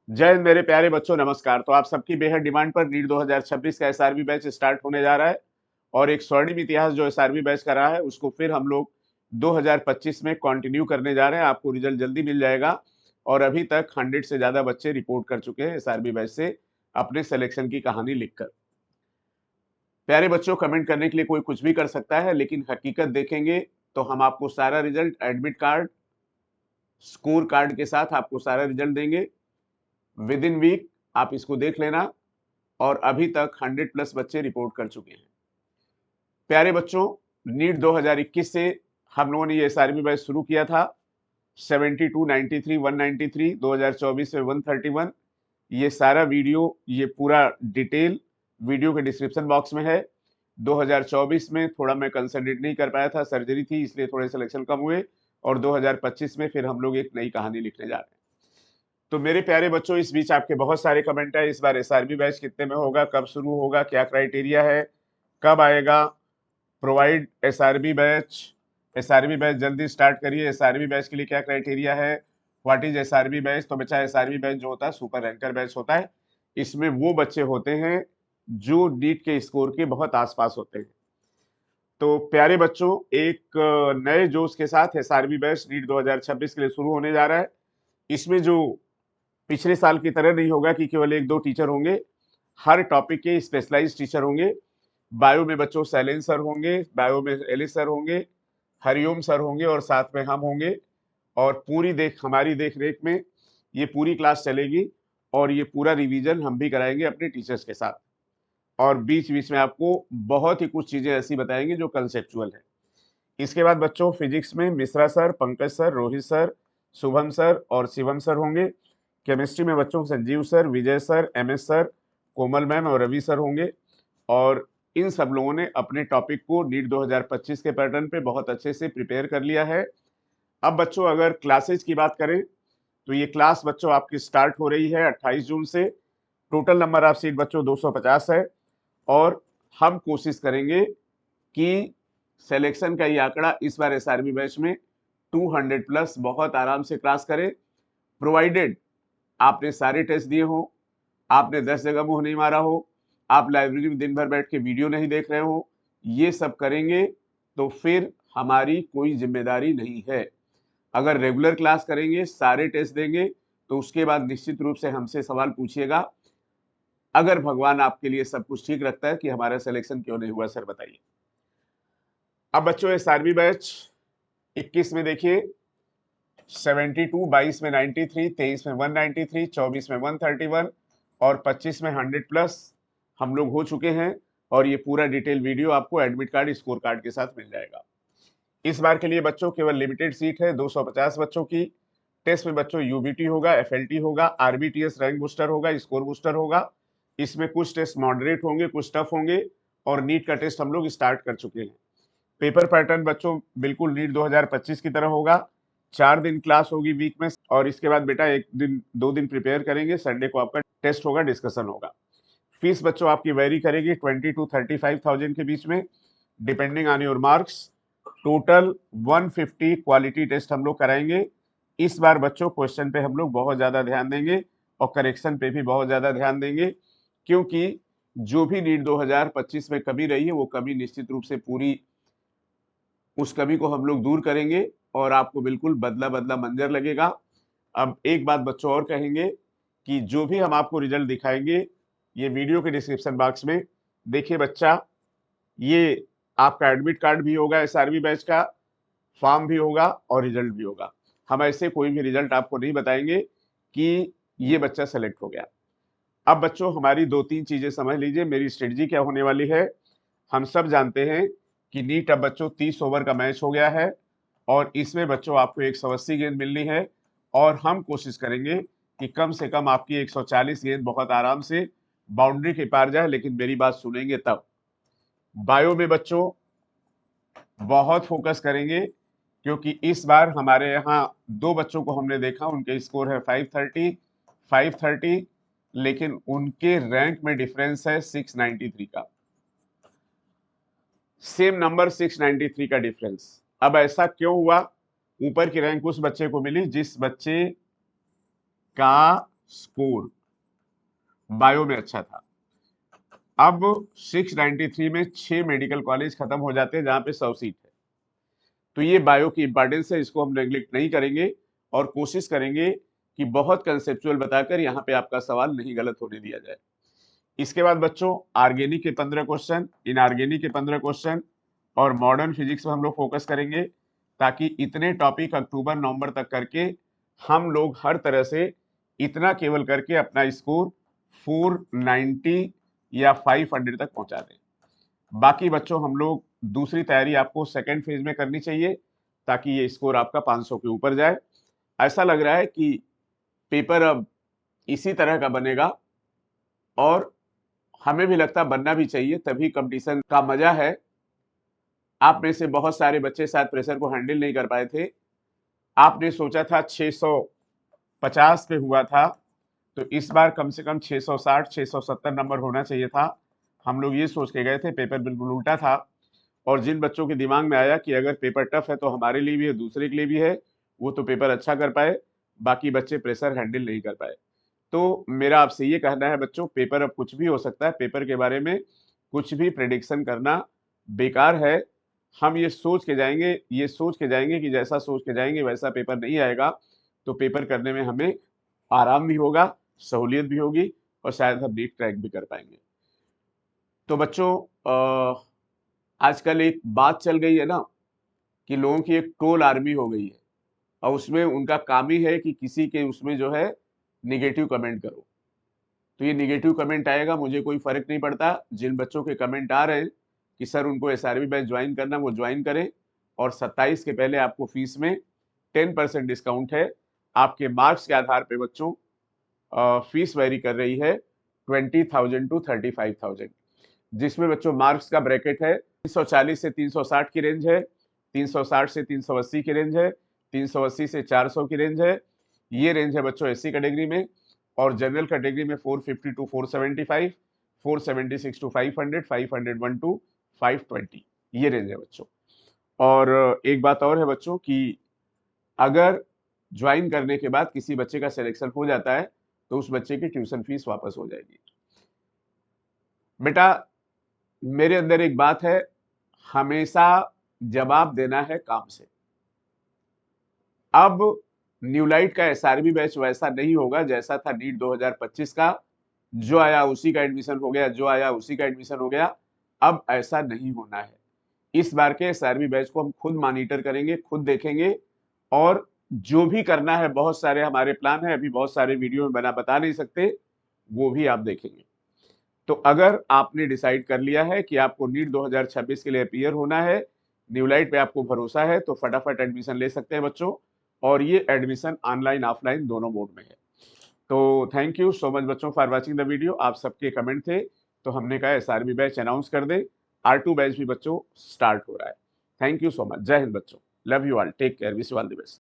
जय हिंद मेरे प्यारे बच्चों, नमस्कार। तो आप सबकी बेहद डिमांड पर नीट 2026 का एसआरबी बैच स्टार्ट होने जा रहा है और एक स्वर्णिम इतिहास जो एसआरबी बैच का रहा है उसको फिर हम लोग 2025 में कंटिन्यू करने जा रहे हैं। आपको रिजल्ट जल्दी मिल जाएगा और अभी तक 100 से ज्यादा बच्चे रिपोर्ट कर चुके हैं एसआरबी बैच से अपने सिलेक्शन की कहानी लिखकर। प्यारे बच्चों, कमेंट करने के लिए कोई कुछ भी कर सकता है, लेकिन हकीकत देखेंगे तो हम आपको सारा result, admit card, score card के साथ आपको सारा रिजल्ट देंगे विद इन वीक। आप इसको देख लेना। और अभी तक 100 प्लस बच्चे रिपोर्ट कर चुके हैं। प्यारे बच्चों, नीट 2021 से हम लोगों ने ये एसआरबी बैच शुरू किया था। 72, 93, 193, 2024 में 131। ये सारा वीडियो, ये पूरा डिटेल वीडियो के डिस्क्रिप्शन बॉक्स में है। 2024 में थोड़ा मैं कंसंट्रेट नहीं कर पाया था, सर्जरी थी, इसलिए थोड़े सिलेक्शन कम हुए। और 2025 में फिर हम लोग एक नई कहानी लिखने जा रहे हैं। तो मेरे प्यारे बच्चों, इस बीच आपके बहुत सारे कमेंट है, इस बार एसआरबी बैच कितने में होगा, कब शुरू होगा, क्या क्राइटेरिया है, कब आएगा, प्रोवाइड एसआरबी बैच जल्दी स्टार्ट करिए। एसआरबी बैच के लिए क्या क्राइटेरिया है, व्हाट इज एसआरबी बैच। तो बच्चा, एसआरबी बैच जो होता है सुपर रैंकर बैच होता है। इसमें वो बच्चे होते हैं जो नीट के स्कोर के बहुत आसपास होते हैं। तो प्यारे बच्चों, एक नए जोश के साथ एसआरबी बैच नीट 2026 के लिए शुरू होने जा रहा है। इसमें जो पिछले साल की तरह नहीं होगा कि केवल एक दो टीचर होंगे, हर टॉपिक के स्पेशलाइज्ड टीचर होंगे। बायो में बच्चों शैलेंद्र सर होंगे, बायो में एलिस सर होंगे, हरिओम सर होंगे और साथ में हम होंगे। और हमारी देख रेख में ये पूरी क्लास चलेगी और ये पूरा रिवीजन हम भी कराएंगे अपने टीचर्स के साथ। और बीच बीच में आपको बहुत ही कुछ चीजें ऐसी बताएंगे जो कंसेप्चुअल है। इसके बाद बच्चों फिजिक्स में Mishra sir, Pankaj sir, Rohit sir, Shubham sir और शिवम सर होंगे। केमिस्ट्री में बच्चों संजीव सर, विजय सर, एमएस सर, कोमल मैम और रवि सर होंगे। और इन सब लोगों ने अपने टॉपिक को नीट 2025 के पैटर्न पे बहुत अच्छे से प्रिपेयर कर लिया है। अब बच्चों, अगर क्लासेज की बात करें तो ये क्लास बच्चों आपकी स्टार्ट हो रही है 28 जून से। टोटल नंबर ऑफ सीट बच्चों 250 है और हम कोशिश करेंगे कि सिलेक्शन का ये आंकड़ा इस बार एसआरबी बैच में 200 प्लस बहुत आराम से क्रॉस करे, प्रोवाइडेड आपने सारे टेस्ट दिए हो, आपने 10 जगह मुंह नहीं मारा हो, आप लाइब्रेरी में दिन भर बैठ के वीडियो नहीं देख रहे हो। ये सब करेंगे तो फिर हमारी कोई जिम्मेदारी नहीं है। अगर रेगुलर क्लास करेंगे, सारे टेस्ट देंगे, तो उसके बाद निश्चित रूप से हमसे सवाल पूछिएगा। अगर भगवान आपके लिए सब कुछ ठीक रखता है कि हमारा सिलेक्शन क्यों नहीं हुआ, सर बताइए। अब बच्चों, एसआरबी बैच 21 में देखिए 72, 22 में 93, 23 में 193, 24 में 131 और 25 में 100 प्लस हम लोग हो चुके हैं। और ये पूरा डिटेल वीडियो आपको एडमिट कार्ड, स्कोर कार्ड के साथ मिल जाएगा। इस बार के लिए बच्चों केवल लिमिटेड सीट है 250 बच्चों की। टेस्ट में बच्चों यूबीटी होगा, एफएलटी होगा, आरबीटीएस रैंक बूस्टर होगा, स्कोर बूस्टर होगा। इसमें कुछ टेस्ट मॉडरेट होंगे, कुछ टफ होंगे और नीट का टेस्ट हम लोग स्टार्ट कर चुके हैं। पेपर पैटर्न बच्चों बिल्कुल नीट 2025 की तरह होगा। 4 दिन क्लास होगी वीक में और इसके बाद बेटा 1 दिन 2 दिन प्रिपेयर करेंगे, संडे को आपका टेस्ट होगा, डिस्कशन होगा। फीस बच्चों आपकी वेरी करेगी 20 to 35,000 के बीच में, depending on your marks. Total 150 quality test हम लोग कराएंगे। इस बार बच्चों क्वेश्चन पे हम लोग बहुत ज्यादा ध्यान देंगे और करेक्शन पे भी बहुत ज्यादा ध्यान देंगे, क्योंकि जो भी नीट 2025 में कमी रही है वो कमी निश्चित रूप से पूरी उस कमी को हम लोग दूर करेंगे और आपको बिल्कुल बदला बदला मंजर लगेगा। अब एक बात बच्चों और कहेंगे कि जो भी हम आपको रिजल्ट दिखाएंगे, ये वीडियो के डिस्क्रिप्शन बॉक्स में देखिए बच्चा, ये आपका एडमिट कार्ड भी होगा, एसआरबी बैच का फॉर्म भी होगा और रिजल्ट भी होगा। हम ऐसे कोई भी रिजल्ट आपको नहीं बताएंगे कि ये बच्चा सेलेक्ट हो गया। अब बच्चों, हमारी 2-3 चीजें समझ लीजिए, मेरी स्ट्रेटजी क्या होने वाली है। हम सब जानते हैं कि नीट अब बच्चों 30 ओवर का मैच हो गया है और इसमें बच्चों आपको 180 गेंद मिलनी है और हम कोशिश करेंगे कि कम से कम आपकी 140 गेंद बहुत आराम से बाउंड्री के पार जाए, लेकिन मेरी बात सुनेंगे तब। बायो में बच्चों बहुत फोकस करेंगे, क्योंकि इस बार हमारे यहाँ 2 बच्चों को हमने देखा, उनके स्कोर है 530, लेकिन उनके रैंक में डिफरेंस है 693 का। सेम नंबर 693 का डिफरेंस। अब ऐसा क्यों हुआ? ऊपर की रैंक उस बच्चे को मिली जिस बच्चे का स्कोर बायो में अच्छा था। अब 693 में 6 मेडिकल कॉलेज खत्म हो जाते हैं जहां पे 100 सीट है। तो ये बायो की इंपॉर्टेंस है, इसको हम नेग्लेक्ट नहीं करेंगे और कोशिश करेंगे कि बहुत कंसेप्चुअल बताकर यहाँ पे आपका सवाल नहीं गलत होने दिया जाए। इसके बाद बच्चों ऑर्गेनिक के 15 क्वेश्चन, इनऑर्गेनिक के 15 क्वेश्चन और मॉडर्न फिजिक्स पे हम लोग फोकस करेंगे, ताकि इतने टॉपिक अक्टूबर नवंबर तक करके हम लोग हर तरह से इतना केवल करके अपना स्कोर 490 या 500 तक पहुंचा दें। बाकी बच्चों हम लोग दूसरी तैयारी आपको सेकेंड फेज में करनी चाहिए, ताकि ये स्कोर आपका 500 के ऊपर जाए। ऐसा लग रहा है कि पेपर अब इसी तरह का बनेगा और हमें भी लगता बनना भी चाहिए, तभी कंपटीशन का मजा है। आप में से बहुत सारे बच्चे शायद प्रेशर को हैंडल नहीं कर पाए थे। आपने सोचा था 650 पे हुआ था, तो इस बार कम से कम 660 670 नंबर होना चाहिए था। हम लोग ये सोच के गए थे, पेपर बिल्कुल उल्टा था। और जिन बच्चों के दिमाग में आया कि अगर पेपर टफ है तो हमारे लिए भी है, दूसरे के लिए भी है, वो तो पेपर अच्छा कर पाए, बाकी बच्चे प्रेशर हैंडल नहीं कर पाए। तो मेरा आपसे ये कहना है बच्चों, पेपर अब कुछ भी हो सकता है, पेपर के बारे में कुछ भी प्रेडिक्शन करना बेकार है। हम ये सोच के जाएंगे कि जैसा सोच के जाएंगे वैसा पेपर नहीं आएगा, तो पेपर करने में हमें आराम भी होगा, सहूलियत भी होगी और शायद हम नीट क्रैक भी कर पाएंगे। तो बच्चों आजकल एक बात चल गई है ना कि लोगों की एक ट्रोल आर्मी हो गई है और उसमें उनका काम ही है कि किसी के उसमें जो है निगेटिव कमेंट करो। तो ये निगेटिव कमेंट आएगा, मुझे कोई फर्क नहीं पड़ता। जिन बच्चों के कमेंट आ रहे हैं कि सर उनको एसआरबी बैच ज्वाइन करना, वो ज्वाइन करें और 27 के पहले आपको फीस में 10% डिस्काउंट है। आपके मार्क्स के आधार पे बच्चों फीस वेरी कर रही है 20,000 टू 35,000, जिसमें बच्चों मार्क्स का ब्रैकेट है 340 से 360 की रेंज है, 360 से 380 की रेंज है, 380 से 400 की रेंज है। ये रेंज है बच्चों एससी कैटेगरी में, और जनरल कैटेगरी में 450 टू 475, 476 टू 500, 501 टू 520, ये रेंज है बच्चों। और एक बात और है बच्चों कि अगर ज्वाइन करने के बाद किसी बच्चे का सिलेक्शन हो जाता है तो उस बच्चे की ट्यूशन फीस वापस हो जाएगी। बेटा मेरे अंदर एक बात है, हमेशा जवाब देना है काम से। अब न्यूलाइट का एसआरबी बैच वैसा नहीं होगा जैसा था नीट 2025 का, जो आया उसी का एडमिशन हो गया, जो आया उसी का एडमिशन हो गया। अब ऐसा नहीं होना है। इस बार के एसआरबी बैच को हम खुद मॉनिटर करेंगे, खुद देखेंगे और जो भी करना है, बहुत सारे हमारे प्लान है, अभी बहुत सारे वीडियो में बता नहीं सकते, वो भी आप देखेंगे। तो अगर आपने डिसाइड कर लिया है कि आपको नीट 2026 के लिए अपीयर होना है, न्यूलाइट पे आपको भरोसा है, तो फटाफट एडमिशन ले सकते हैं बच्चों। और ये एडमिशन ऑनलाइन ऑफलाइन दोनों मोड में है। तो थैंक यू सो मच बच्चों फॉर वाचिंग द वीडियो। आप सबके कमेंट थे तो हमने कहा एसआरबी बैच अनाउंस कर दे। R2 बैच भी बच्चों स्टार्ट हो रहा है। Thank you so much. जय हिंद बच्चों, love you all, take care, wish you all the best.